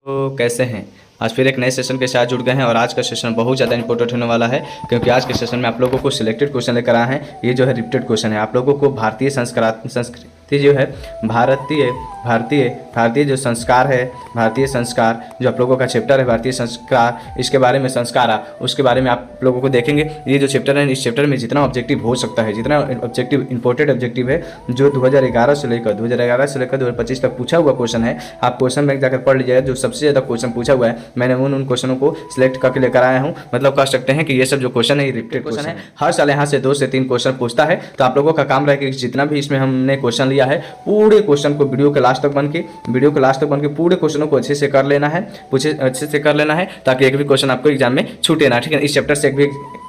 तो कैसे हैं। आज फिर एक नए सेशन के साथ जुड़ गए हैं और आज का सेशन बहुत ज़्यादा इंपॉर्टेंट होने वाला है, क्योंकि आज के सेशन में आप लोगों को सिलेक्टेड क्वेश्चन लेकर आए हैं। ये जो है रिपीटेड क्वेश्चन है। आप लोगों को भारतीय संस्कृति जो है भारतीय भारतीय भारतीय जो संस्कार है, भारतीय संस्कार जो आप लोगों का चैप्टर है भारतीय संस्कार, इसके बारे में उसके बारे में आप लोगों को देखेंगे। ये जो चैप्टर है, इस चैप्टर में जितना ऑब्जेक्टिव हो सकता है, जितना ऑब्जेक्टिव इंपॉर्टेंट ऑब्जेक्टिव है, जो 2011 से लेकर 2025 तक पूछा हुआ क्वेश्चन है, आप क्वेश्चन बैंक जाकर पढ़ लीजिएगा। जो सबसे ज़्यादा क्वेश्चन पूछा हुआ है, मैंने उन क्वेश्चनों को सिलेक्ट करके लेकर आया हूँ। मतलब कह सकते हैं कि ये सब जो क्वेश्चन है ये रिपीटेड क्वेश्चन है। हर साल यहाँ से 2 से 3 क्वेश्चन पूछता है। तो आप लोगों का काम रहेगा कि जितना भी इसमें हमने क्वेश्चन लिया है, पूरे क्वेश्चन को वीडियो के लास्ट तक बन के पूरे क्वेश्चनों को अच्छे से कर लेना है, ताकि एक भी क्वेश्चन आपको एग्जाम में छूटे ना। ठीक है, इस चैप्टर से एक भी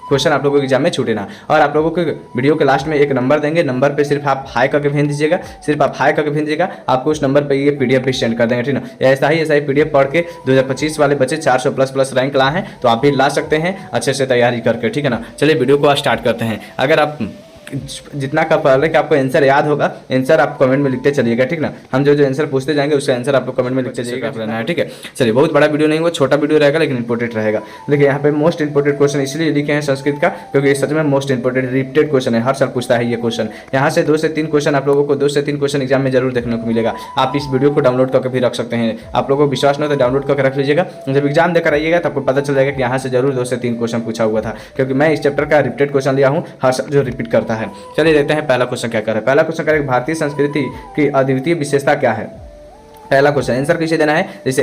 क्वेश्चन आप लोगों को एग्जाम में छूटे ना। और आप लोगों को वीडियो के लास्ट में एक नंबर देंगे, नंबर पे सिर्फ आप हाई करके भेज दीजिएगा, आपको उस नंबर पे ये पीडीएफ भी सेंड कर देंगे। ठीक ना, ऐसा ही पीडीएफ पढ़ के 2025 वाले बच्चे 400 प्लस रैंक लाए हैं, तो आप भी ला सकते हैं अच्छे से तैयारी करके। ठीक है ना, चलिए वीडियो को स्टार्ट करते हैं। अगर आप जितना का पहले कि आपको आंसर याद होगा, आंसर आप कमेंट में लिखते चलिएगा। ठीक ना, हम जो आंसर पूछते जाएंगे उसका आंसर आपको कमेंट में लिखते जाइएगा। ठीक है, चलिए बहुत बड़ा वीडियो नहीं होगा, छोटा वीडियो रहेगा लेकिन इंपॉर्टेंट रहेगा। देखिए यहाँ पे मोस्ट इंपॉर्टेंट क्वेश्चन इसलिए लिखे हैं संस्कृत का, क्योंकि सच में मोस्ट इंपॉर्टेंट रिपीटेड क्वेश्चन है। हर साल पूछता है ये क्वेश्चन। यहाँ से 2 से 3 क्वेश्चन आप लोगों को 2 से 3 क्वेश्चन एग्जाम में जरूर देखने को मिलेगा। आप इस वीडियो को डाउनलोड करके भी रख सकते हैं। आप लोगों को विश्वास नहीं हो तो डाउनलोड करके रख लीजिएगा। जब एग्जाम देकर आइएगा तो आपको पता चल जाएगा कि यहाँ से जरूर 2 से 3 क्वेश्चन पूछा हुआ था, क्योंकि मैं इस चैप्टर का रिपीटेड क्वेश्चन लिया हूँ, हर साल जो रिपीट करता है। चलिए देखते हैं पहला क्वेश्चन क्या कर रहा है। पहला क्वेश्चन करें, भारतीय संस्कृति की अद्वितीय विशेषता क्या है। पहला क्वेश्चन आंसर किसे देना है, जैसे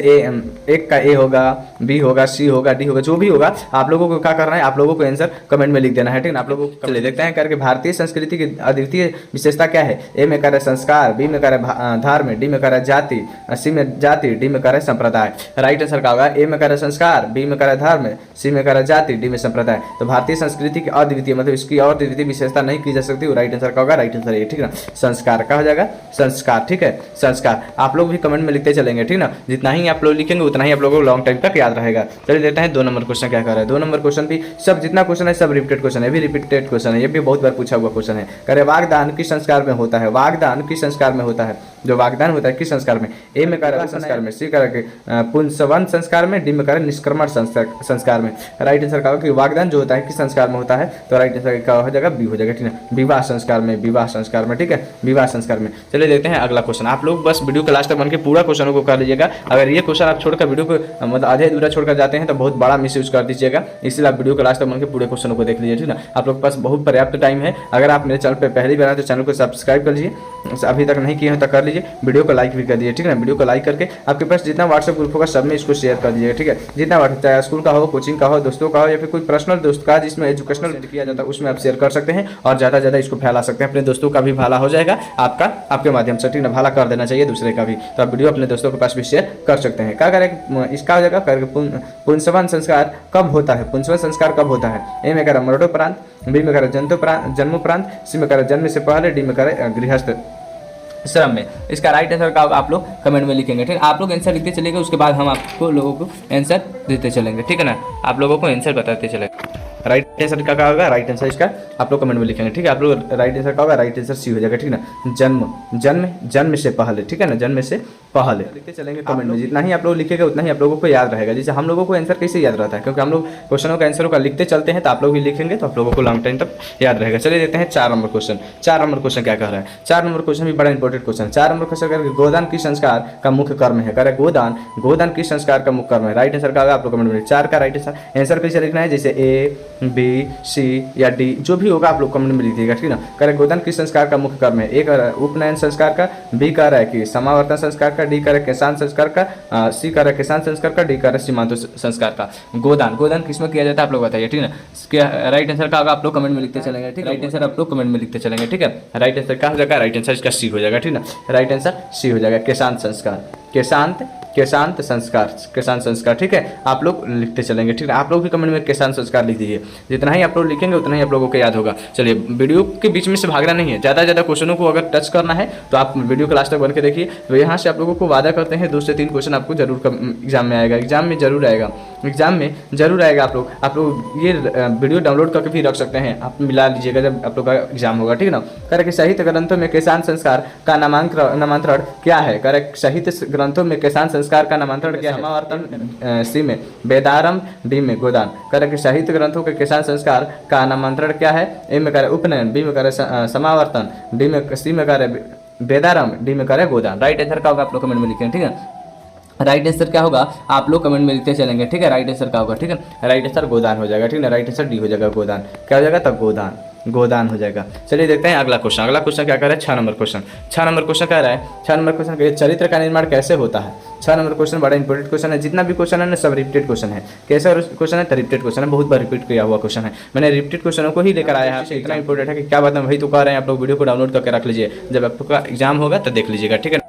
एक का ए होगा, बी होगा, सी होगा, डी होगा, जो भी होगा आप लोगों को क्या करना है, आप लोगों को आंसर कमेंट में लिख देना है। ठीक है, आप लोगों को चलिए देखते हैं करके भारतीय संस्कृति की अद्वितीय विशेषता क्या है। ए में करे संस्कार, बी में करे धर्म, डी में करे जाति, सी में जाति, डी में करे संप्रदाय। राइट आंसर क्या होगा, ए में करे संस्कार, बी में करे धर्म, सी में करे जाति, डी में संप्रदाय। तो भारतीय संस्कृति की अद्वितीय मतलब इसकी और द्वितीय विशेषता नहीं की जा सकती। राइट आंसर क्या होगा, राइट आंसर ये। ठीक है, संस्कार का हो जाएगा, संस्कार। ठीक है, संस्कार आप लोग भी कमेंट में लिखते चलेंगे। ठीक ना, जितना ही आप लोग लिखेंगे उतना ही आप लोगों को लॉन्ग टाइम तक याद रहेगा। चलिए देखते हैं 2 नंबर क्वेश्चन क्या कर रहा है। 2 नंबर क्वेश्चन भी सब जितना क्वेश्चन है सब रिपीटेड क्वेश्चन है, भी रिपीटेड क्वेश्चन है, ये भी बहुत बार पूछा हुआ क्वेश्चन है। करे वागदान किस संस्कार में होता है, वागदान किस संस्कार में होता है, जो वागदान होता है किस संस्कार में। ए में करे संस्कार में, सी करे पुंसवन संस्कार में, डी में करे निष्क्रमण संस्कार में। राइट आंसर का होगा कि वागदान जो होता है किस संस्कार में होता है, तो राइट आंसर का हो जाएगा बी हो जाएगा। ठीक है, विवाह संस्कार में, विवाह संस्कार में। ठीक है, विवाह संस्कार में। चलिए देखते हैं अगला क्वेश्चन। आप लोग बस वीडियो के लास्ट तक बन के पूरा क्वेश्चन को कर लीजिएगा। अगर ये क्वेश्चन आप छोड़कर वीडियो को मतलब आधे अधूरा छोड़कर जाते हैं तो बहुत बड़ा मिस यूज कर दीजिएगा, इसलिए आप वीडियो के लास्ट तक बन के पूरे क्वेश्चनों को देख लीजिए। ठीक ना, आप लोग के पास बहुत पर्याप्त टाइम है। अगर आप मेरे चैनल पर पहली बार आए तो चैनल को सब्सक्राइब कर लीजिए, अभी तक नहीं किए हैं तो कर लीजिए। वीडियो को लाइक भी कर दीजिए। ठीक है, वीडियो को लाइक करके आपके पास जितना व्हाट्सएप ग्रुप होगा सब में इसको शेयर कर दीजिएगा। ठीक है, जितना व्हाट्सएप चाहे स्कूल का हो, कोचिंग का हो, दोस्तों का हो, या फिर कोई पर्सनल दोस्त का जिसमें एजुकेशनल किया जाता है उसमें आप शेयर कर सकते हैं और ज़्यादा ज़्यादा इसको फैला सकते हैं। अपने दोस्तों का भी भला हो जाएगा, आपके माध्यम से। ठीक ना, भला कर देना चाहिए दूसरे का भी, तो आप वीडियो अपने दोस्तों के पास भी शेयर कर सकते हैं। क्या करें, इसका हो जाएगा पुंसवन संस्कार कब होता है, पुंसवन संस्कार कब होता है। ए में करे मरणोपरांत, बी में करे जन्मोपरांत, सी में करे जन्म से पहले, डी में करे गृहस्थ श्रम में। इसका राइट आंसर का आप लोग कमेंट में लिखेंगे। ठीक है, आप लोग आंसर लिखते चलेंगे, उसके बाद हम आपको लोगों को आंसर देते चलेंगे। ठीक है ना, आप लोगों को आंसर बताते चलेंगे। राइट आंसर क्या होगा, राइट आंसर इसका आप लोग कमेंट में लिखेंगे। ठीक है, आप लोग राइट आंसर क्या होगा, राइट आंसर सी हो जाएगा। ठीक है ना, जन्म से पहले। ठीक है ना, जन्म से पहले लिखते चलेंगे कमेंट में। जितना ही आप लोग लिखेगा उतना ही आप लोगों को याद रहेगा। जैसे हम लोगों को आंसर कैसे याद रहता है, क्योंकि हम लोग क्वेश्चनों का आंसरों का लिखते चलते हैं, तो आप लोग भी लिखेंगे तो आप लोगों को लॉन्ग टाइम तक याद रहेगा। चलिए देखते हैं 4 नंबर क्वेश्चन। 4 नंबर क्वेश्चन क्या कह रहा है। 4 नंबर क्वेश्चन भी बड़ा इंपॉर्टेंट क्वेश्चन। 4 नंबर क्वेश्चन करके गोदान किस संस्कार का मुख्य कर्म है। करे गोदान किस संस्कार का मुख्य कर्म है। राइट आंसर का आप लोग कमेंट में 4 का राइट आंसर कैसे लिखना है, जैसे ए, बी, सी या डी जो भी होगा आप लोग कमेंट में लिखिएगा। ठीक ना, करे गोदान किस संस्कार का मुख्य कर्म है। ए कर उपनयन संस्कार का, बी कर रहा है कि समावर्तन संस्कार का, डी कर किसान संस्कार का, सी कर किसान संस्कार का, डी कर सीमांत संस्कार का। गोदान किसमें किया जाता है आप लोग बताइए। ठीक है, राइट आंसर का आप लोग कमेंट में लिखते चलेंगे। ठीक है, राइट आंसर आप लोग कमेंट में लिखते चलेंगे। ठीक है, राइट आंसर क्या हो जाएगा, राइट आंसर इसका सी हो जाएगा। ठीक ना, राइट आंसर सी हो जाएगा, किसान संस्कार। ठीक है, आप लोग लिखते चलेंगे। ठीक है, आप लोग भी कमेंट में किसान संस्कार लिख दीजिए। जितना ही आप लोग लिखेंगे उतना ही आप लोगों को याद होगा। चलिए, वीडियो के बीच में से भागना नहीं है, ज़्यादा क्वेश्चनों को अगर टच करना है तो आप वीडियो के लास्ट तक बन के देखिए। तो यहाँ से आप लोगों को वादा करते हैं 2 से 3 क्वेश्चन आपको जरूर एग्जाम में आएगा, एग्जाम में जरूर आएगा। आप लोग ये वीडियो डाउनलोड करके भी रख सकते हैं, आप मिला लीजिएगा जब आप लोग का एग्जाम होगा। ठीक है ना, करे साहित्य ग्रंथों में किसान संस्कार का नामांतरण क्या है। करे साहित्य ग्रंथों में किसान संस्कार का नामांतरण क्या है? समावर्तन, सी में वेदारंभ, डी में गोदान। करे कि साहित्य ग्रंथों के किसान संस्कार का नामांतरण क्या है? ए में करे उपनयन, बी में करे समावर्तन, डी में सी में करे वेदारंभ, डी में करे गोदान। राइट आंसर क्या होगा आप लोग कमेंट में लिखें, ठीक है। राइट आंसर क्या होगा आप लोग कमेंट में लिखते चलेंगे, ठीक है। राइट आंसर क्या होगा, ठीक है। राइट आंसर गोदान हो जाएगा, ठीक है। राइट आंसर डी हो जाएगा गोदान। क्या हो जाएगा तब? गोदान, गोदान हो जाएगा। चलिए देखते हैं अगला क्वेश्चन। अगला क्वेश्चन क्या कह रहा है? 6 नंबर क्वेश्चन। 6 नंबर क्वेश्चन कह रहा है, 6 नंबर क्वेश्चन के चरित्र का निर्माण कैसे होता है? 6 नंबर क्वेश्चन बड़ा इंपॉर्टेंट क्वेश्चन है। जितना भी क्वेश्चन है ना सब रिपीटेड क्वेश्चन है। कैसा क्वेश्चन है? तो रिपीटेड क्वेश्चन है, बहुत बार रिपीट किया हुआ क्वेश्चन है। मैंने रिपीटेड क्वेश्चनों को ही लेकर आया है। इतना इंपॉर्टेंट है कि क्या बात है, वही तो कह रहे हैं। आप लोग वीडियो को डाउनलोड करके रख लीजिए, जब आपका एग्जाम होगा तो देख लीजिएगा, ठीक है।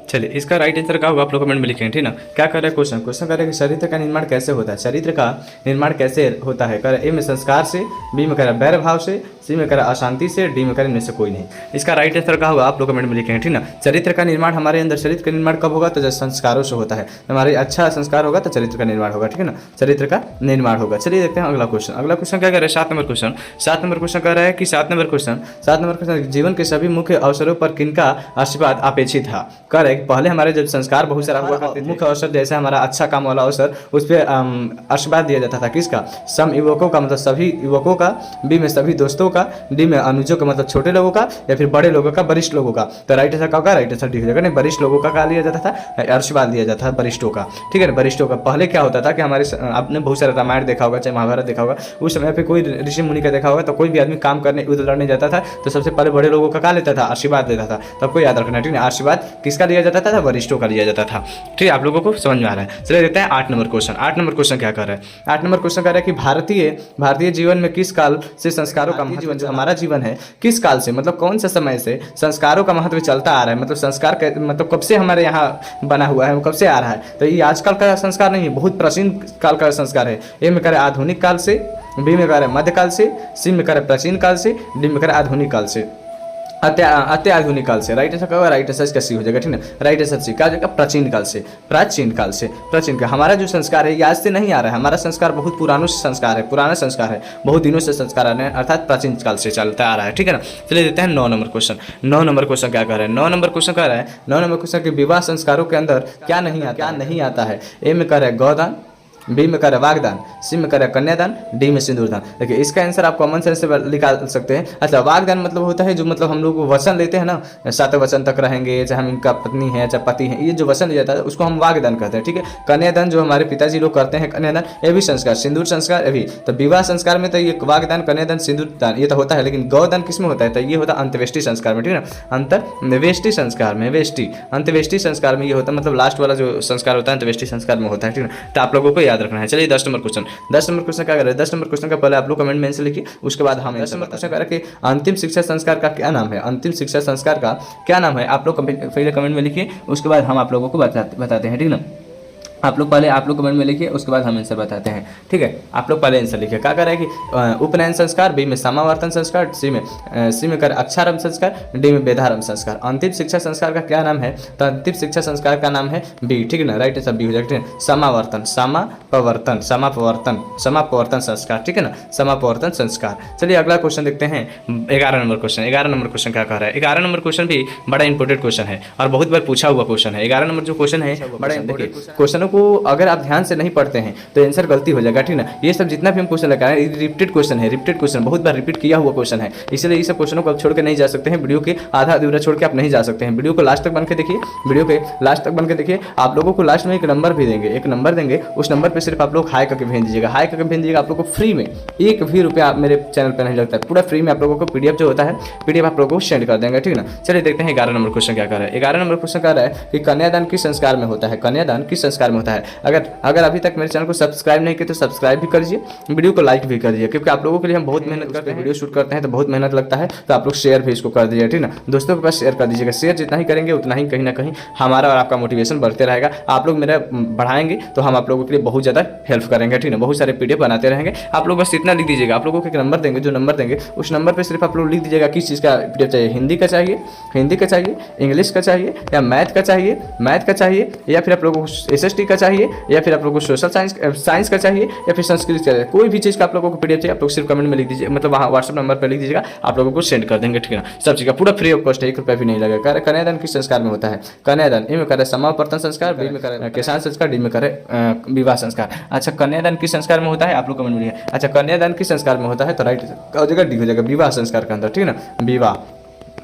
चलिए इसका राइट आंसर क्या होगा आप लोग कमेंट में लिखेंगे, ठीक ना। क्या कर रहा है क्वेश्चन? क्वेश्चन कर रहा है कि चरित्र का निर्माण कैसे होता है? चरित्र का निर्माण कैसे होता है? कर ए में संस्कार से, बी में कर बैर भाव से, सी में कर अशांति से, डी में कर इनमें से कोई नहीं। इसका राइट आंसर क्या होगा आप लोग कमेंट में लिखेंगे, ठीक ना। चरित्र का निर्माण हमारे अंदर, चरित्र का निर्माण कब होगा? तो जब संस्कारों से होता है। हमारे अच्छा संस्कार होगा तो चरित्र का निर्माण होगा, ठीक है ना। चरित्र का निर्माण होगा। चलिए देखते हैं अगला क्वेश्चन। अगला क्वेश्चन क्या कर रहा है? 7 नंबर क्वेश्चन। 7 नंबर क्वेश्चन कह रहा है कि 7 नंबर क्वेश्चन जीवन के सभी मुख्य अवसरों पर किनका आशीर्वाद अपेक्षित था? कह रहा है कि पहले हमारे जब संस्कार बहुत सारा हुआ करते थे, मुख्य अवसर जैसे हमारा अच्छा काम वाला अवसर, उस पर आशीर्वाद दिया जाता था। किसका? सम युवकों का, मतलब सभी युवकों का, बी में सभी दोस्तों का, डी में अनुजों का मतलब छोटे लोगों का, या फिर बड़े लोगों का, वरिष्ठ लोगों का। तो राइट आंसर क्या होगा? राइट आंसर डी हो जाएगा। नहीं, वरिष्ठ लोगों का क्या लिया जाता था? आशीर्वाद दिया जाता था वरिष्ठों का, ठीक है ना। वरिष्ठों का पहले क्या होता था कि हमारे, आपने बहुत सारा रामायण देखा होगा, चाहे महाभारत देखा होगा, उस समय पे कोई ऋषि मुनि का देखा होगा, तो कोई भी आदमी काम करने युद्ध लड़ने जाता था तो सबसे पहले बड़े लोगों का क्या लेता था? आशीर्वाद लेता था। तो आपको याद रखना, ठीक है। आशीर्वाद किसका लिया जाता था? वरिष्ठों का लिया जाता था, ठीक है। आप लोगों को समझ में आ रहा है। चलिए देखते हैं 8 नंबर क्वेश्चन। 8 नंबर क्वेश्चन क्या कर रहा है? 8 नंबर क्वेश्चन कह रहा है कि भारतीय जीवन में किस काल से संस्कारों का महत्व, जो हमारा जीवन है, किस काल से, मतलब कौन सा समय से संस्कारों का महत्व चलता आ रहा है? मतलब संस्कार मतलब कब से हमारे यहाँ बना हुआ है, वो कब से आ रहा है? तो ये आजकल का संस्कार नहीं है, बहुत प्राचीन काल का संस्कार है। ए में करे आधुनिक काल से, बी में करे मध्यकाल से, सी में करे प्राचीन काल से, डी में करे आधुनिक काल से, अत्याधुनिक काल से। राइट आंसर क्या होगा? राइट आंसर का सी हो जाएगा, ठीक है। राइट आंसर सी क्या हो जाएगा? प्राचीन काल से। प्राचीन काल से, प्राचीन काल। हमारा जो संस्कार है ये आज से नहीं आ रहा है, हमारा संस्कार बहुत पुरानों से संस्कार है, पुराना संस्कार है, बहुत दिनों से संस्कार आ रहे हैं, अर्थात प्राचीन काल से चलता आ रहा है, ठीक है ना। चलिए देते हैं 9 नंबर क्वेश्चन। 9 नंबर क्वेश्चन क्या कर रहे हैं? 9 नंबर क्वेश्चन कह रहा है, 9 नंबर क्वेश्चन के विवाह संस्कारों के अंदर क्या नहीं आता है? ए में कह रहा है गौदान, बी में करे वागदान, सी में करे कन्यादान, डी में सिंदूरदान। देखिए इसका आंसर आप कॉमन सेंस से निकाल सकते हैं। अच्छा, वागदान मतलब होता है जो, मतलब हम लोग वचन लेते हैं ना, 7 वचन तक रहेंगे, चाहे हम इनका पत्नी है चाहे पति है, ये जो वचन लिया जाता है उसको हम वागदान कहते हैं, ठीक है। कन्यादान जो हमारे पिताजी लोग करते हैं, कन्यादान ये भी संस्कार, सिंदूर संस्कार ये भी। तो विवाह संस्कार में तो ये वागदान, कन्यादान, सिंदूरदान ये तो होता है, लेकिन गौदान किस में होता है? तो ये होता है अंत्येष्टि संस्कार में, ठीक है ना। अंत्येष्टि संस्कार में, अंत्येष्टि संस्कार में ये होता है, मतलब लास्ट वाला जो संस्कार होता है अंत्येष्टि संस्कार में होता है, ठीक है। तो आप लोगों को याद रखना है। चलिए 10 नंबर क्वेश्चन। 10 नंबर क्वेश्चन क्या कर रहे हैं? 10 नंबर क्वेश्चन का पहले आप लोग कमेंट में आंसर लिखिए, उसके बाद हम 10 नंबर क्वेश्चन कह रहे हैं कि अंतिम शिक्षा संस्कार का क्या नाम है? अंतिम शिक्षा संस्कार का क्या नाम है? आप लोग पहले कमेंट में लिखिए, उसके बाद हम आप लोगों को बताते हैं, ठीक है ना। आप लोग कमेंट में लिखिए, उसके बाद हम आंसर बताते हैं, ठीक है। आप लोग पहले आंसर लिखिए। क्या कर रहा है कि उपनयन संस्कार, बी में समावर्तन संस्कार, सी में कर अक्षारंभ संस्कार, डी में वेदारंभ संस्कार। अंतिम शिक्षा संस्कार का क्या नाम है? तो अंतिम शिक्षा संस्कार का नाम है बी, ठीक है ना। राइट आंसर बी हो जाएगा, समावर्तन, समापवर्तन संस्कार, ठीक है ना। समापवर्तन संस्कार। चलिए अगला क्वेश्चन देखते हैं 11 नंबर क्वेश्चन। 11 नंबर क्वेश्चन क्या कह रहा है? 11 नंबर क्वेश्चन भी बड़ा इंपॉर्टेंट क्वेश्चन है और बहुत बार पूछा हुआ क्वेश्चन है। 11 नंबर जो क्वेश्चन है बड़ा इंपॉर्टेंट क्वेश्चनों को अगर आप ध्यान से नहीं पढ़ते हैं तो आंसर गलती हो जाएगा, ठीक ना। ये सब जितना भी हम क्वेश्चन लगा रहे हैं रिपीटेड क्वेश्चन है, रिपीटेड क्वेश्चन बहुत बार रिपीट किया हुआ क्वेश्चन है, इसलिए ये सब क्वेश्चनों को आप छोड़ के नहीं जा सकते हैं। वीडियो के आधा अधूरा छोड़ के आप नहीं जा सकते हैं। वीडियो को लास्ट तक बन के देखिए, वीडियो के लास्ट तक बन के देखिए। आप लोगों को लास्ट में एक नंबर भी देंगे, एक नंबर देंगे, उस नंबर पर सिर्फ आप लोग हाई करके भेज दीजिएगा, हाई करके भेज दीजिएगा। आप लोग को फ्री में 1 भी रुपया मेरे चैनल पर नहीं लगता है, पूरा फ्री में आप लोगों को पीडीएफ जो होता है पीडीएफ आप लोगों को सेंड कर देंगे, ठीक ना। चलिए देखते हैं 11 नंबर क्वेश्चन क्या कर रहा है। 11 नंबर क्वेश्चन कह रहा है कि कन्यादान किस संस्कार में होता है? कन्यादान किस संस्कार में होता है? अगर अभी तक मेरे चैनल को सब्सक्राइब नहीं किया तो सब्सक्राइब भी कर दीजिए, वीडियो को लाइक भी कर दीजिए, क्योंकि आप लोगों के लिए हम बहुत मेहनत करते हैं, वीडियो शूट करते हैं तो बहुत मेहनत लगता है। तो आप लोग शेयर भी इसको कर दीजिए, ठीक ना। दोस्तों के पास शेयर कर दीजिएगा। शेयर जितना ही करेंगे उतना ही कहीं ना कहीं हमारा और आपका मोटिवेशन बढ़ते रहेगा। आप लोग मेरा बढ़ाएंगे तो हम आप लोगों के लिए बहुत ज़्यादा हेल्प करेंगे, ठीक ना। बहुत सारे पीडीएफ बनाते रहेंगे। आप लोग बस इतना लिख दीजिएगा, आप लोगों को एक नंबर देंगे, जो नंबर देंगे उस नंबर पर सिर्फ आप लोग लिख दीजिएगा किस चीज़ का पीडीएफ चाहिए। हिंदी का चाहिए, इंग्लिश का चाहिए, या मैथ का चाहिए, या फिर आप लोगों को SST का चाहिए या फिर आप लोगों को सोशल साइंस का चाहिए या फिर संस्कृत का चाहिए, कोई भी चीज़ का आप लोगों को पीडीएफ चाहिए आप लोग सिर्फ कमेंट में लिख दीजिए, मतलब वहाँ व्हाट्सअप नंबर पर लिख दीजिएगा, आप लोगों को सेंड कर देंगे, ठीक है ना। सब चीज़ का पूरा फ्री ऑफ कॉस्ट है, 1 रुपया भी नहीं लगेगा। कन्यादान किस संस्कार में होता है? कन्यादान ए में करे समावर्तन संस्कार, बी में करे किसान संस्कार, डी में करे विवाह संस्कार। अच्छा, कन्यादान किस संस्कार में होता है आप लोग कमेंट में। अच्छा, कन्यादान किस संस्कार में होता है तो राइट हो जाएगा, डी हो जाएगा विवाह संस्कार के अंदर, ठीक है ना।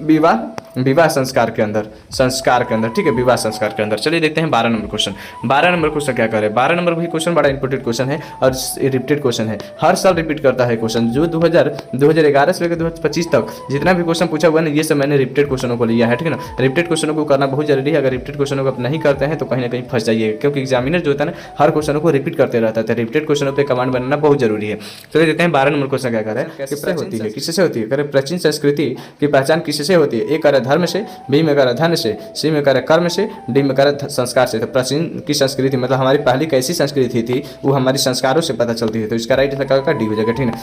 विवाह संस्कार के अंदर, ठीक है, विवाह संस्कार के अंदर। चलिए देखते हैं 12 नंबर क्वेश्चन। 12 नंबर क्वेश्चन क्या करे? 12 नंबर भी क्वेश्चन बड़ा इंपॉर्टेंट क्वेश्चन है और रिपीटेड क्वेश्चन है, हर साल रिपीट करता है क्वेश्चन। जो 2011 से लेकर 2025 तक जितना भी क्वेश्चन पूछा हुआ है ना, ये सब मैंने रिपीटेड क्वेश्चनों को लिया है, ठीक है ना। रिपीटेड क्वेश्चनों को करना बहुत जरूरी है, अगर रिपीटेड क्वेश्चनों को आप नहीं करते हैं तो कहीं ना कहीं फंस जाइए, क्योंकि एग्जामिनर जो होता है ना हर क्वेश्चनों को रिपीट करते रहता है, रिपीटेड क्वेश्चनों पर कमांड बनाना बहुत जरूरी है। चलिए देखते हैं 12 नंबर क्वेश्चन क्या करे, किससे होती है, किससे होती है। प्राचीन संस्कृति की पहचान किससे होती है? ए करे धर्म से, बी में करे धन से, सी में करे कर्म से, डी में करे संस्कार से। तो प्राचीन की संस्कृति मतलब हमारी पहली कैसी संस्कृति थी वो हमारी संस्कारों से पता चलती है, तो इसका राइट आंसर का डी हो जाएगा, ठीक है,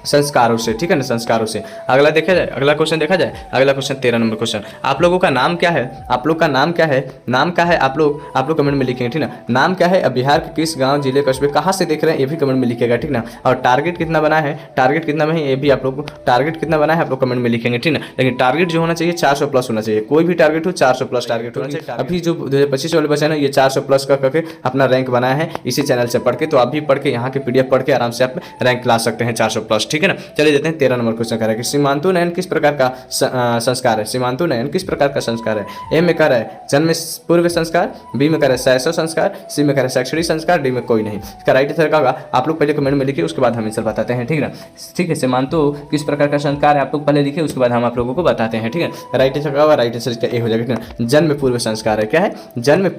संस्कारों से, ठीक है ना, संस्कारों से। अगला देखा जाए, अगला क्वेश्चन देखा जाए, अगला क्वेश्चन 13 नंबर क्वेश्चन। आप लोगों का नाम क्या है? आप लोग का नाम क्या है? नाम क्या है आप लोग कमेंट में लिखेंगे, ठीक ना। नाम क्या है? अब बिहार के किस गांव, जिले, कस्बे, कहाँ से देख रहे हैं ये भी कमेंट में लिखेगा, ठीक ना। और टारगेट कितना बना है, टारगेट कितना में है ये भी आप लोग, टारगेट कितना बना है आप लोग कमेंट में लिखेंगे, ठीक ना। लेकिन टारगेट जो होना चाहिए 400 प्लस होना चाहिए, कोई भी टारगेट हो 400 प्लस टारगेट होना चाहिए। अभी जो 2025 वाले बच्चे ना ये 400 प्लस का करके अपना रैंक बनाया है इसी चैनल से पढ़ के, तो आप भी पढ़ के यहाँ के पीडीएफ पढ़ के आराम से आप रैंक ला सकते हैं 400 प्लस, ठीक है ना। चलिए देते हैं 13 नंबर क्वेश्चन कह रहा है कि सीमांतु नयन किस प्रकार का संस्कार है? सीमांतु नयन किस प्रकार का संस्कार है? ए में कह रहा है जन्म पूर्व संस्कार, बी में कह रहा है शैशव संस्कार, सी में कह रहा है शैक्षणिक संस्कार, डी में कोई नहीं। इसका राइट आंसर क्या होगा आप लोग पहले कमेंट में लिखिए, उसके बाद हम आंसर बताते हैं, ठीक है ना। ठीक है, सीमांतु किस प्रकार का संस्कार है आप लोग पहले लिखिए, उसके बाद हम आप लोगों को बताते हैं, ठीक है। राइट आंसर क्या होगा? राइट आंसर इसका ए हो जाएगा, जन्म पूर्व संस्कार है। क्या है? जन्म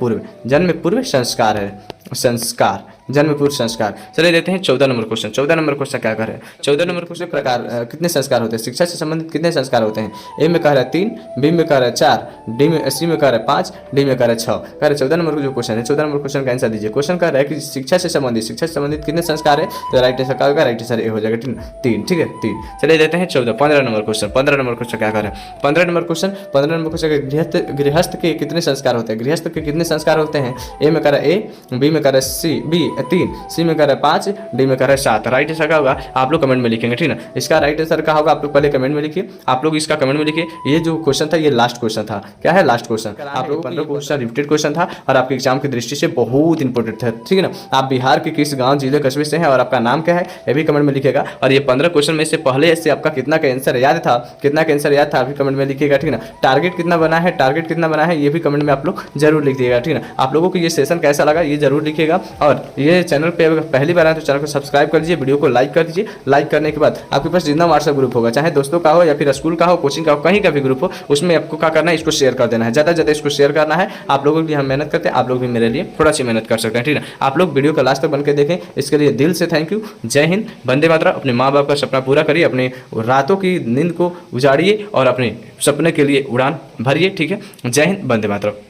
पूर्व संस्कार है, जन्म पूर्व संस्कार। चलिए देते हैं 14 नंबर क्वेश्चन। 14 नंबर क्वेश्चन क्या कर रहे हैं? 14 नंबर क्वेश्चन प्रकार कितने संस्कार होते हैं? शिक्षा से संबंधित कितने संस्कार होते हैं? ए में कह रहा है 3, बी में कह रहा है 4, डी में सी में कह रहा है 5, डी में कह रहा है 6। कह रहे 14 नंबर का जो क्वेश्चन है, 14 नंबर क्वेश्चन का आंसर दीजिए। क्वेश्चन कह रहा है कि शिक्षा से संबंधित कितने संस्कार है? तो राइट आंसर क्या होगा? राइट आंसर ए हो जाएगा, 3, ठीक है, 3। चलिए देते हैं 15 नंबर क्वेश्चन। 15 नंबर क्वेश्चन क्या कर रहे हैं? 15 नंबर क्वेश्चन गृहस्थ के कितने संस्कार होते हैं? गृहस्थ के कितने संस्कार होते हैं? ए में कह रहा है ए, बी में कह रहा है 3, सी में कह रहा है 5, डी में कह रहा है 7। राइट आंसर क्या होगा आप लोग कमेंट में लिखेंगे, ठीक ना। इसका राइट आंसर क्या होगा आप लोग पहले कमेंट में लिखिए, आप लोग इसका कमेंट में लिखिए। ये जो क्वेश्चन था ये लास्ट क्वेश्चन था। क्या है? Last question. आप लोग 15 क्वेश्चन रिपीटेड क्वेश्चन था और आपके एग्जाम की दृष्टि से बहुत इंपॉर्टेंट था, ठीक है ना। आप बिहार के किस गाँव, जिले, कस्बे से हैं और आपका नाम क्या है ये भी कमेंट में लिखेगा। और ये 15 क्वेश्चन में से पहले से आपका कितना का आंसर याद था, अभी कमेंट में लिखिएगा, ठीक ना। टारगेट कितना बना है ये भी कमेंट में आप लोग जरूर लिख दिएगा, ठीक ना। आप लोगों को ये सेशन कैसा लगा ये जरूर लिखिएगा। और ये चैनल पे पहली बार आए तो चैनल को सब्सक्राइब कर लीजिए, वीडियो को लाइक कर दीजिए। लाइक करने के बाद आपके पास जितना व्हाट्सएप ग्रुप होगा, चाहे दोस्तों का हो या फिर स्कूल का हो, कोचिंग का हो, कहीं का भी ग्रुप हो, उसमें आपको क्या करना है इसको शेयर कर देना है, ज़्यादा से ज़्यादा इसको शेयर करना है। आप लोगों के लिए हम मेहनत करते हैं, आप लोग भी मेरे लिए थोड़ा सी मेहनत कर सकते हैं, ठीक है। आप लोग वीडियो को लास्ट तक बन के देखें, इसके लिए दिल से थैंक यू। जय हिंद, वंदे मातरम। अपने माँ बाप का सपना पूरा करिए, अपने रातों की नींद को उजाड़िए और अपने सपने के लिए उड़ान भरिए, ठीक है। जय हिंद, वंदे मातरम।